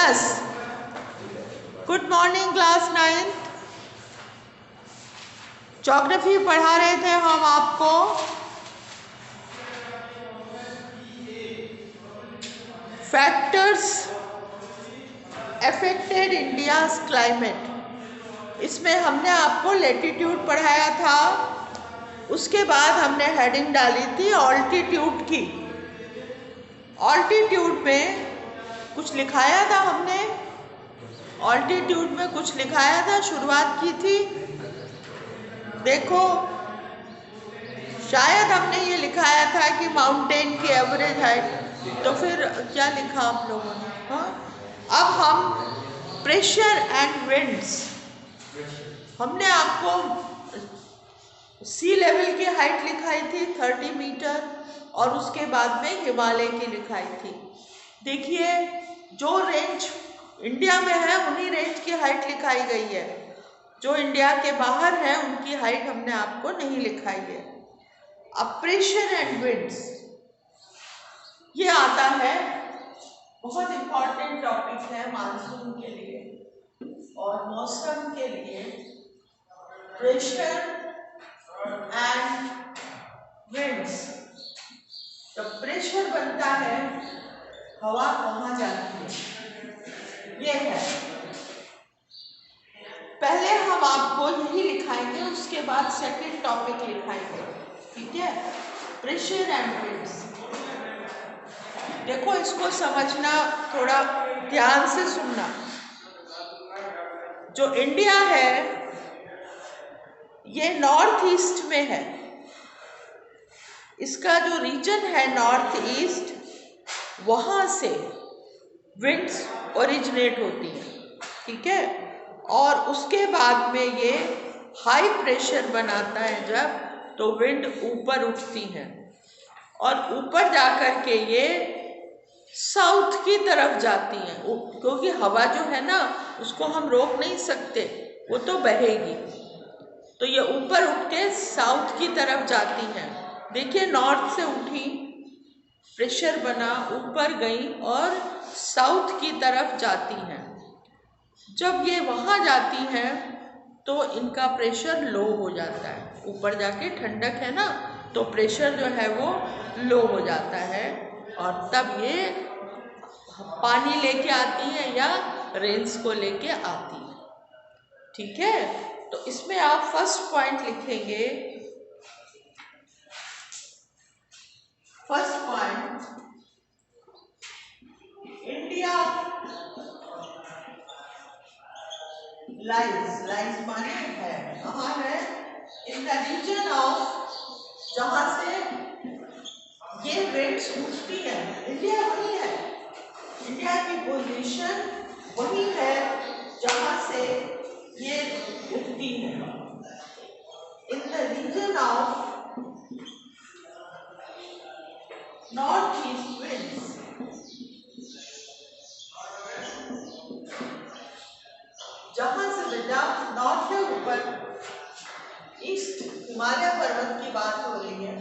Yes, good morning class 9th। Geography पढ़ा रहे थे हम आपको फैक्टर्स अफेक्टेड इंडियाज क्लाइमेट। इसमें हमने आपको लेटीट्यूड पढ़ाया था, उसके बाद हमने हेडिंग डाली थी ऑल्टीट्यूड की। ऑल्टीट्यूड में कुछ लिखाया था हमने, ऑल्टीट्यूड में कुछ लिखाया था, शुरुआत की थी। देखो, शायद हमने ये लिखाया था कि माउंटेन की एवरेज हाइट, तो फिर क्या लिखा आप लोगों ने? हाँ, अब हम प्रेशर एंड विंड्स, हमने आपको सी लेवल की हाइट लिखाई थी 30 मीटर, और उसके बाद में हिमालय की लिखाई थी। देखिए, जो रेंज इंडिया में है उन्हीं रेंज की हाइट लिखाई गई है, जो इंडिया के बाहर है उनकी हाइट हमने आपको नहीं लिखाई है। अब प्रेशर एंड विंड्स ये आता है, बहुत इंपॉर्टेंट टॉपिक है मानसून के लिए और मौसम के लिए। प्रेशर एंड विंड्स, तो प्रेशर बनता है, हवा कहाँ जाती है, ये है। पहले हम आपको यही लिखाएंगे, उसके बाद सेकंड टॉपिक लिखाएंगे, ठीक है? Pressure and winds. देखो, इसको समझना, थोड़ा ध्यान से सुनना। जो इंडिया है ये नॉर्थ ईस्ट में है, इसका जो रीजन है नॉर्थ ईस्ट, वहां से विंड्स ओरिजिनेट होती हैं, ठीक है? और उसके बाद में ये हाई प्रेशर बनाता है जब, तो विंड ऊपर उठती हैं और ऊपर जाकर के ये साउथ की तरफ जाती हैं, क्योंकि हवा जो है ना उसको हम रोक नहीं सकते, वो तो बहेगी। तो ये ऊपर उठ के साउथ की तरफ जाती हैं। देखिए, नॉर्थ से उठी, प्रेशर बना, ऊपर गई और साउथ की तरफ जाती हैं। जब ये वहाँ जाती हैं तो इनका प्रेशर लो हो जाता है, ऊपर जाके ठंडक है ना, तो प्रेशर जो है वो लो हो जाता है, और तब ये पानी लेके आती है या रेन्स को लेके आती है, ठीक है? तो इसमें आप फर्स्ट पॉइंट लिखेंगे। फर्स्ट पॉइंट, इंडिया लाइज माने है, कहाँ है? इन द रीजन ऑफ, जहां से ये विंड्स उठती है। इंडिया वही है, इंडिया की पोजीशन वही है जहां से ये उठती है। In the region of north east winds, जहां से बेटा नॉर्थ के ऊपर, ईस्ट हिमालय पर्वत की बात हो रही है,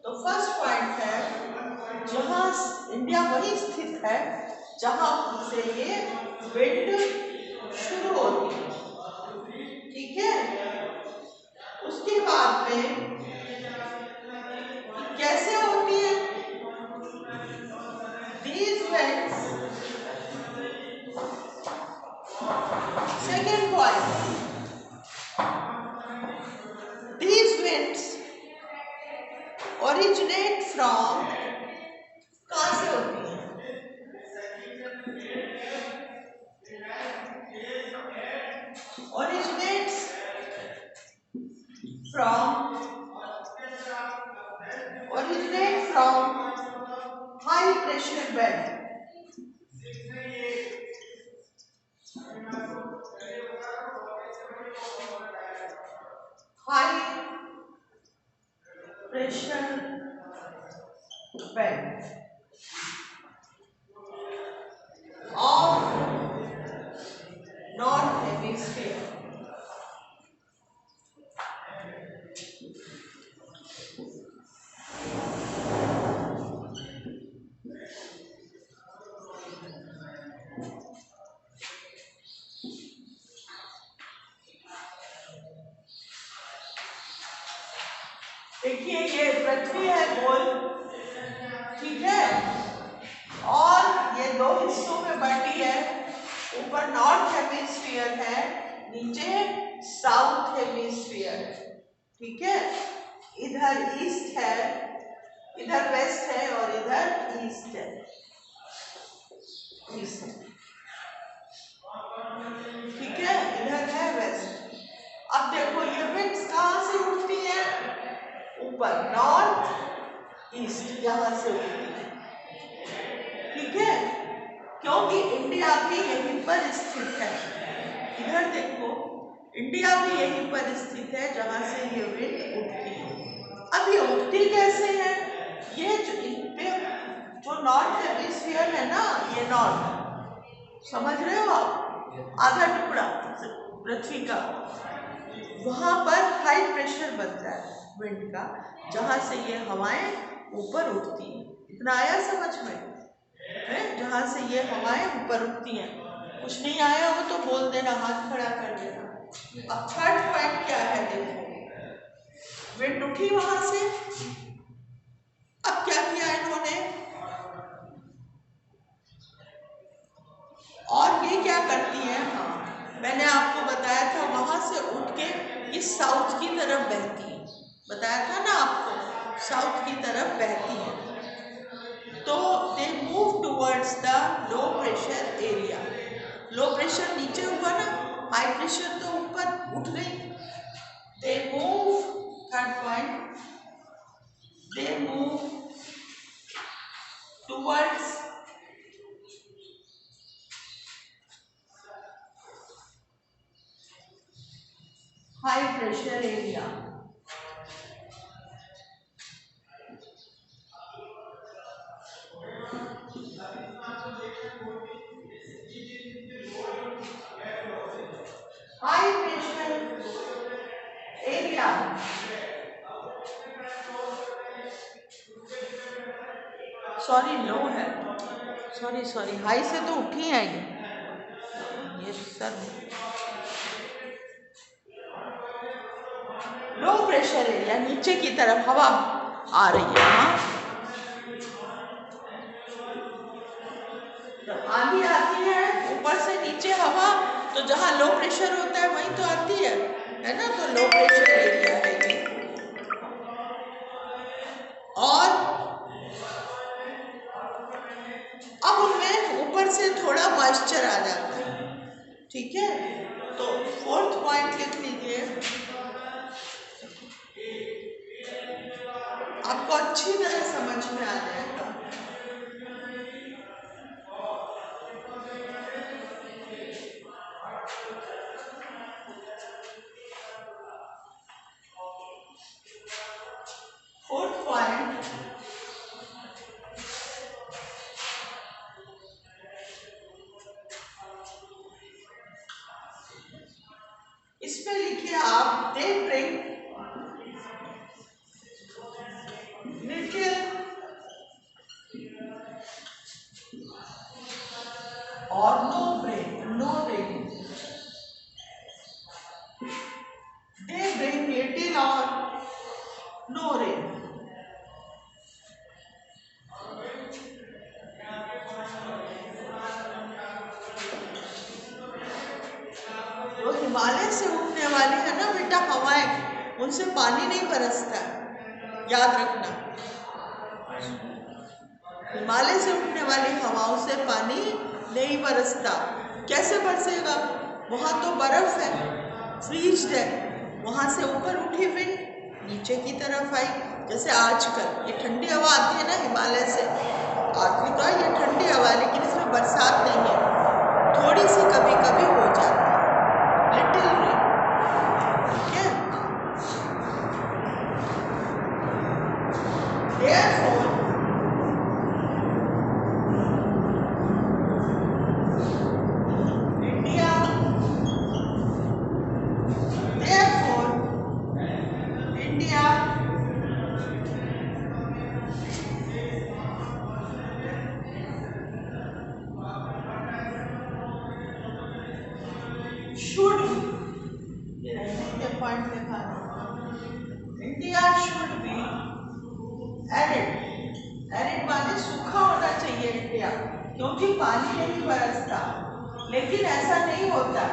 तो फर्स्ट पॉइंट है जहां इंडिया वही स्थित है जहां से ये विंड शुरू होती है, ठीक है? उसके बाद में कैसे होती है these winds? Second point, these winds originate from, कहां से होती है? originates from high pressure belt, high pressure belt of north hemisphere. देखिए ये पृथ्वी है गोल, ठीक है, और ये दो हिस्सों में बटी है। ऊपर नॉर्थ हेमिस्फीयर है, नीचे साउथ हेमिस्फीयर है, ठीक है। इधर ईस्ट है, इधर वेस्ट है और इधर ईस्ट है, ईस्ट है, ठीक है, इधर है वेस्ट। अब देखो ये विंड्स कहाँ से उठती है? ऊपर नॉर्थ ईस्ट, यहाँ से उठती है, ठीक है, क्योंकि इंडिया भी यहीं पर स्थित है। इधर देखो इंडिया भी यहीं पर स्थित है जहाँ से ये विंड उठती है। अब ये उठती कैसे है? ये जो नॉर्थ हेमिस्फीयर है ना, ये नॉर्थ, समझ रहे हो आप, आधा टुकड़ा पृथ्वी का, वहां पर हाई प्रेशर बनता है विंड का, जहां से ये हवाएं ऊपर उठती हैं। इतना आया समझ में है? जहां से ये हवाएं ऊपर उठती हैं। कुछ नहीं आया हो तो बोल देना, हाथ खड़ा कर देना। अब थर्ड पॉइंट क्या है? देखो विंड उठी वहां से, अब क्या किया इन्होंने, और ये क्या करती है, हाँ मैंने आपको बताया था वहां से उठ के ये साउथ की तरफ बहती है, बताया था ना आपको, साउथ की तरफ बहती है। तो they move towards the low pressure area. Low pressure नीचे हुआ ना, हाई प्रेशर तो ऊपर उठ गई। They move, third point, they move towards high pressure area. High pressure area, sorry low है, सॉरी हाई से तो उठी है ये सर, लो प्रेशर एरिया, नीचे की तरफ हवा आ रही है। हाँ जब आंधी आती है ऊपर से नीचे हवा, तो जहाँ लो प्रेशर होता है वहीं तो आती है ना, तो लो प्रेशर एरिया है ये। और अब उनमें ऊपर से थोड़ा मॉइस्चर आ जाता है, ठीक है। तो फोर्थ पॉइंट लिख लीजिए, आपको अच्छी तरह समझ में आ जाएगा। फोर्थ पॉइंट, इसमें लिखिए आप, they bring little or no rain, they bring little or no rain। जो हिमालय से उठने वाली है ना बेटा हवाएं, उनसे पानी नहीं बरसता है, याद रखना। हिमालय से उठने वाली हवाओं से पानी नहीं बरसता। कैसे बरसेगा? वहाँ तो बर्फ है, फ्रीज्ड है, वहाँ से ऊपर उठी विंड नीचे की तरफ आई। जैसे आजकल ये ठंडी हवा आती है ना हिमालय से, आती तो ये ठंडी हवा, लेकिन इसमें बरसात नहीं है, थोड़ी सी कभी कभी हो जाती है, लिटिल रेन, ठीक है। Therefore, should be, India should be arid, arid माने सूखा होना चाहिए इंडिया, क्योंकि पानी नहीं बरसता। लेकिन ऐसा नहीं होता।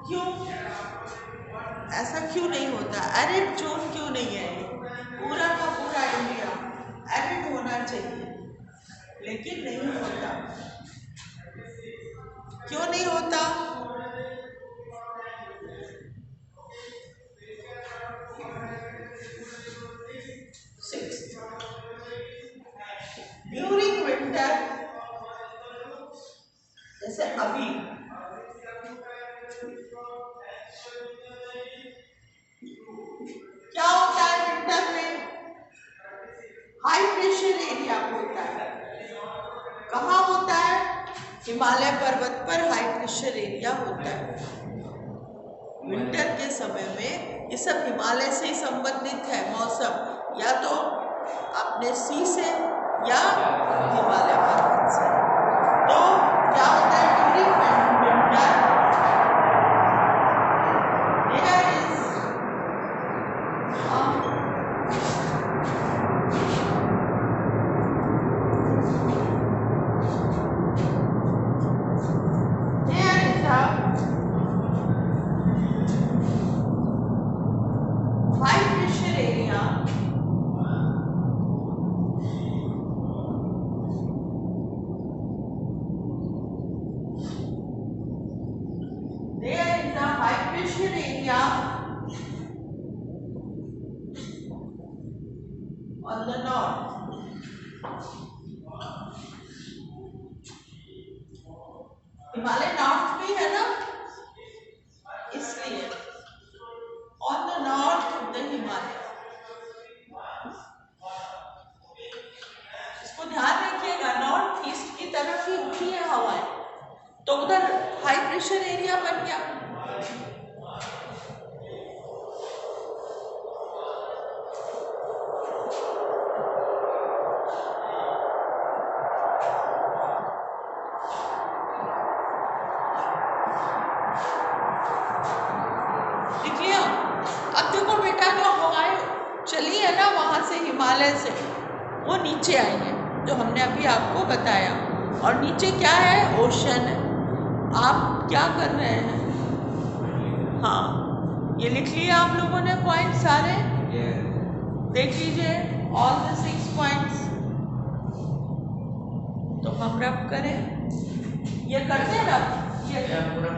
क्यों ऐसा क्यों नहीं होता? एरिड जोन क्यों नहीं है? पूरा का पूरा इंडिया एरिड होना चाहिए, लेकिन नहीं होता। क्यों नहीं होता? ड्यूरिंग विंटर, जैसे अभी क्या होता है विंटर में? हाई प्रेशर एरिया होता है। कहाँ होता है? हिमालय पर्वत पर हाई प्रेशर एरिया होता है। विंटर के समय में ये सब हिमालय से ही संबंधित है मौसम, या तो अपने सी से या हिमालय पर्वत से। तो क्या होता है during winter? There is on the north. Himalaya north में है ना, इसलिए on the north of the Himalaya. इसको ध्यान रखिएगा, नॉर्थ ईस्ट की तरफ ही उठी है हवाएं, तो उधर हाई प्रेशर एरिया बन गया। चली है ना वहां से, हिमालय से, वो नीचे आई है, जो हमने अभी आपको बताया। और नीचे क्या है? ओशन है। आप क्या कर रहे हैं? हाँ, ये लिख लिया आप लोगों ने पॉइंट सारे? देख लीजिए ऑल द 6 पॉइंट्स। तो हम रब करें, ये करते हैं रब, ये पूरा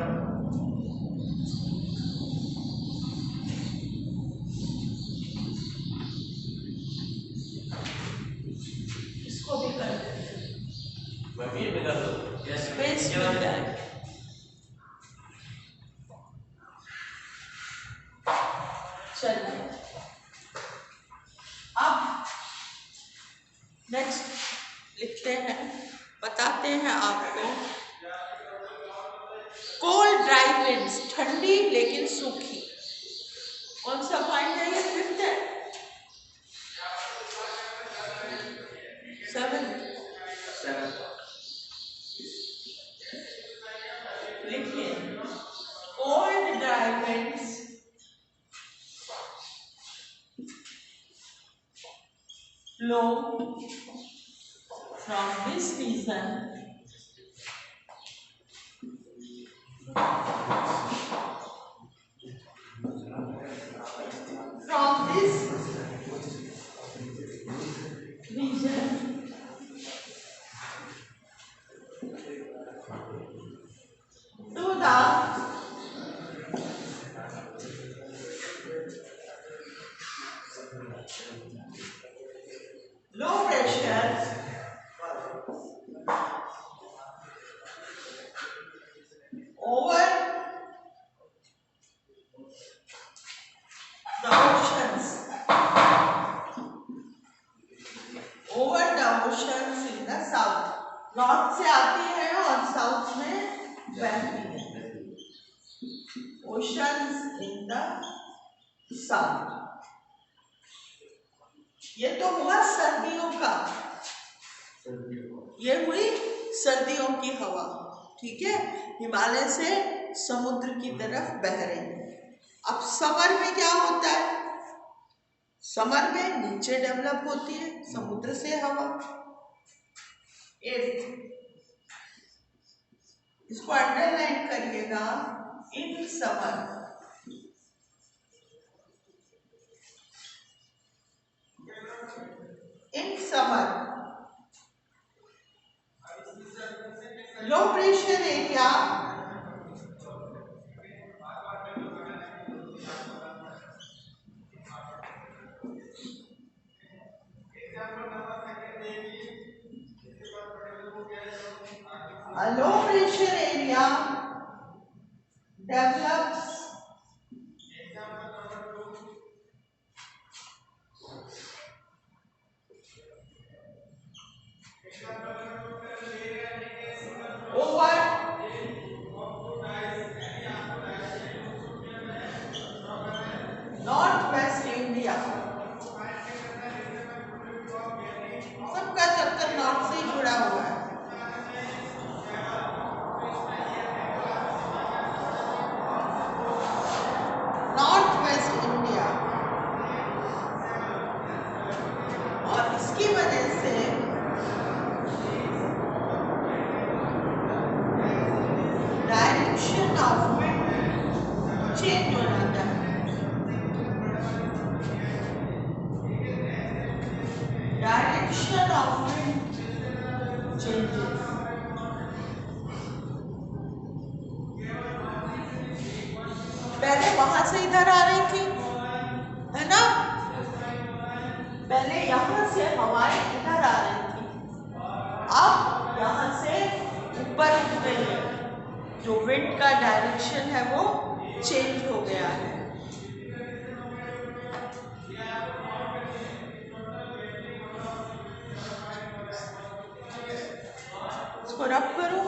स्पेस मिल जाए। चलिए अब नेक्स्ट लिखते हैं, बताते हैं आपको। कोल्ड ड्राई विंड्स, ठंडी लेकिन सूखी। कौन सा पॉइंट है ये? 5th है, 7th। लिखिए cold dry winds blow from this region to the low pressure over the oceans, over the oceans in the south। North से आती है और साउथ में बहती है। Oceans in the south. ये तो हुआ सर्दियों का, ये हुई सर्दियों की हवा, ठीक है, हिमालय से समुद्र की तरफ बह रही है। अब समर में क्या होता है? समर में नीचे डेवलप होती है समुद्र से हवा। एट, इसको अंडरलाइन करिएगा, in summer. In summer low pressure area low pressure area develops over north west India. सबका चक्कर नॉर्थ से ही जुड़ा हुआ है। नॉर्थ वेस्ट इंडिया, और इसकी वजह से डायरेक्शन ऑफ विंड चेंज हो जाता है। Direction of wind changes. पहले वहां से इधर आ रही थी, है ना? पहले यहां से हवाएं इधर आ रही थी, अब यहां से ऊपर उठ गई है। जो विंड का डायरेक्शन है वो चेंज हो गया है। इसको रब करो।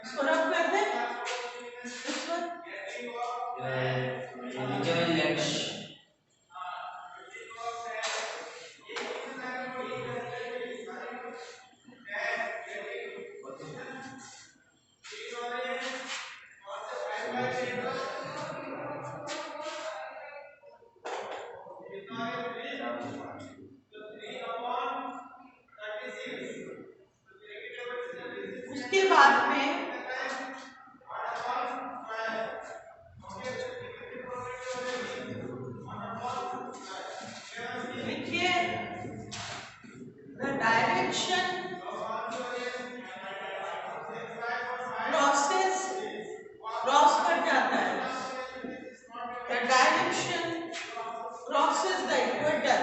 इसको रब कर दे। उसके बाद में देखिए, द डायरेक्शन क्रॉसेस क्रॉस कर जाता है। The direction crosses the equator,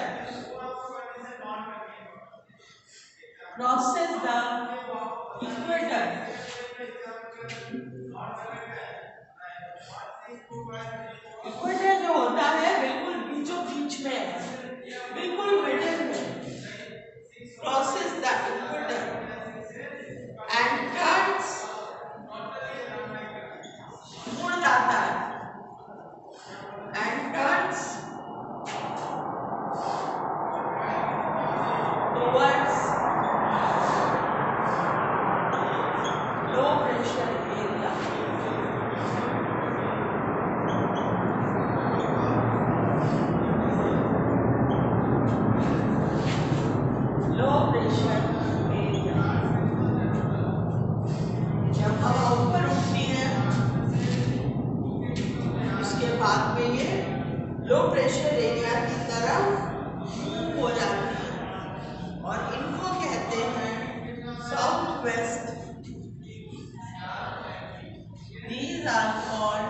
crosses the equator. Equator जो होता है बिल्कुल बीचों बीच में है, बिल्कुल मिडिल में। Crosses the equator and turns, मुड़ जाता है, and turns towards low pressure area. Low pressure area, जब हवा ऊपर उठती है उसके बाद में ये लो प्रेशर एरिया की तरफ मूव हो जाती है, और इनको कहते हैं south west. These are called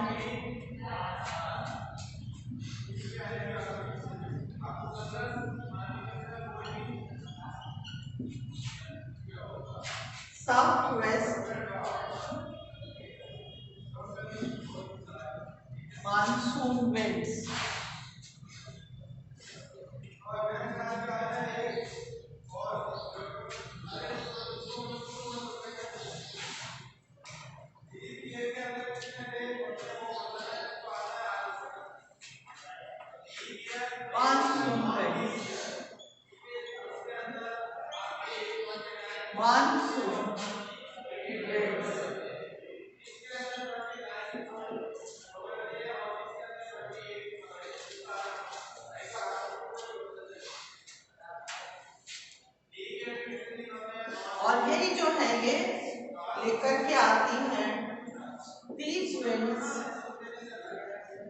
southwest monsoon winds। Monsoon these winds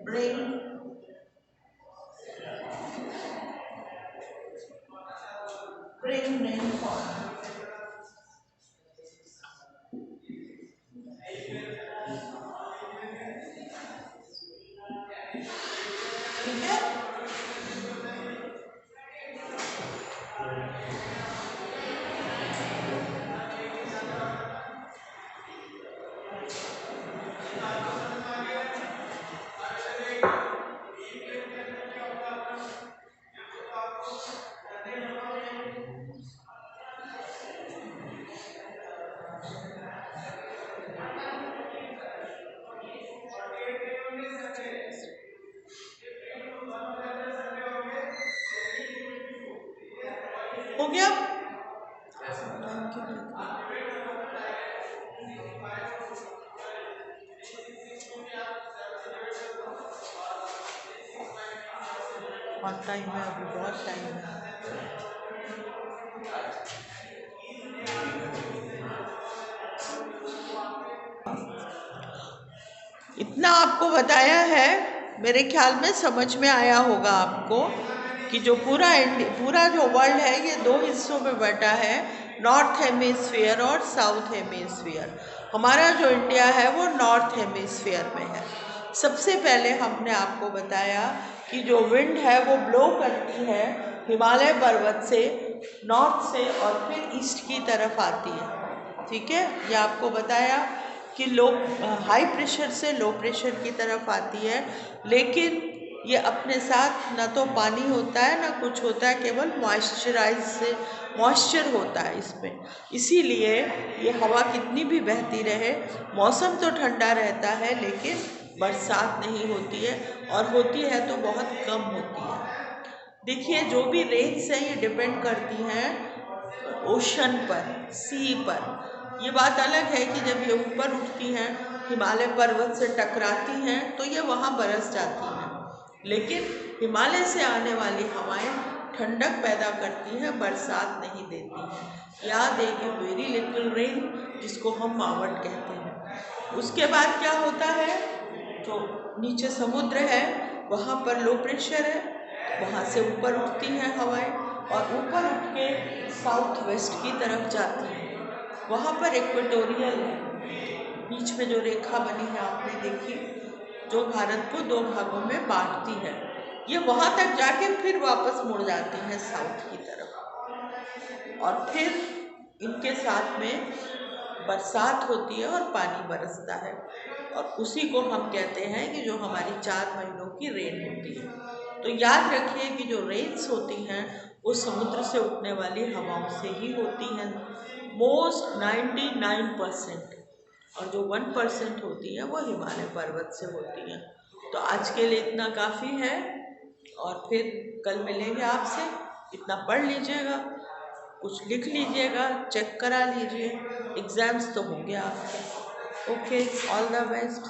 bring rainfall. ठीक है, हो गया। बहुत टाइम है, अभी बहुत टाइम है। इतना आपको बताया है, मेरे ख्याल में समझ में आया होगा आपको कि जो पूरा जो वर्ल्ड है ये दो हिस्सों में बटा है, नॉर्थ हेमिस्फीयर और साउथ हेमिस्फीयर। हमारा जो इंडिया है वो नॉर्थ हेमिस्फीयर में है। सबसे पहले हमने आपको बताया कि जो विंड है वो ब्लो करती है हिमालय पर्वत से, नॉर्थ से, और फिर ईस्ट की तरफ आती है। ठीक है, ये आपको बताया कि हाई प्रेशर से लो प्रेशर की तरफ आती है, लेकिन ये अपने साथ ना तो पानी होता है ना कुछ होता है, केवल मॉइस्चर होता है इसमें। इसीलिए ये हवा कितनी भी बहती रहे, मौसम तो ठंडा रहता है लेकिन बरसात नहीं होती है, और होती है तो बहुत कम होती है। देखिए, जो भी रेंज है ये डिपेंड करती हैं ओशन पर, सी पर। ये बात अलग है कि जब ये ऊपर उठती हैं, हिमालय पर्वत से टकराती हैं, तो ये वहाँ बरस जाती हैं, लेकिन हिमालय से आने वाली हवाएं ठंडक पैदा करती हैं, बरसात नहीं देती हैं। याद है कि वेरी लिटिल रेन, जिसको हम मावट कहते हैं। उसके बाद क्या होता है, तो नीचे समुद्र है, वहाँ पर लो प्रेशर है, वहाँ से ऊपर उठती हैं हवाएं, और ऊपर उठ के साउथ वेस्ट की तरफ जाती हैं। वहाँ पर इक्वेटोरियल है, बीच में जो रेखा बनी है आपने देखी, जो भारत को दो भागों में बांटती है। ये वहाँ तक जाके फिर वापस मुड़ जाती हैं साउथ की तरफ, और फिर इनके साथ में बरसात होती है और पानी बरसता है, और उसी को हम कहते हैं कि जो हमारी 4 महीनों की रेन होती है। तो याद रखिए कि जो रेन्स होती हैं वो समुद्र से उठने वाली हवाओं से ही होती हैं, मोस्ट 99%, और जो 1% होती है वो हिमालय पर्वत से होती हैं। तो आज के लिए इतना काफ़ी है, और फिर कल मिलेंगे आपसे। इतना पढ़ लीजिएगा, कुछ लिख लीजिएगा, चेक करा लीजिए, एग्ज़ाम्स तो होंगे आपके। Okay, all the best.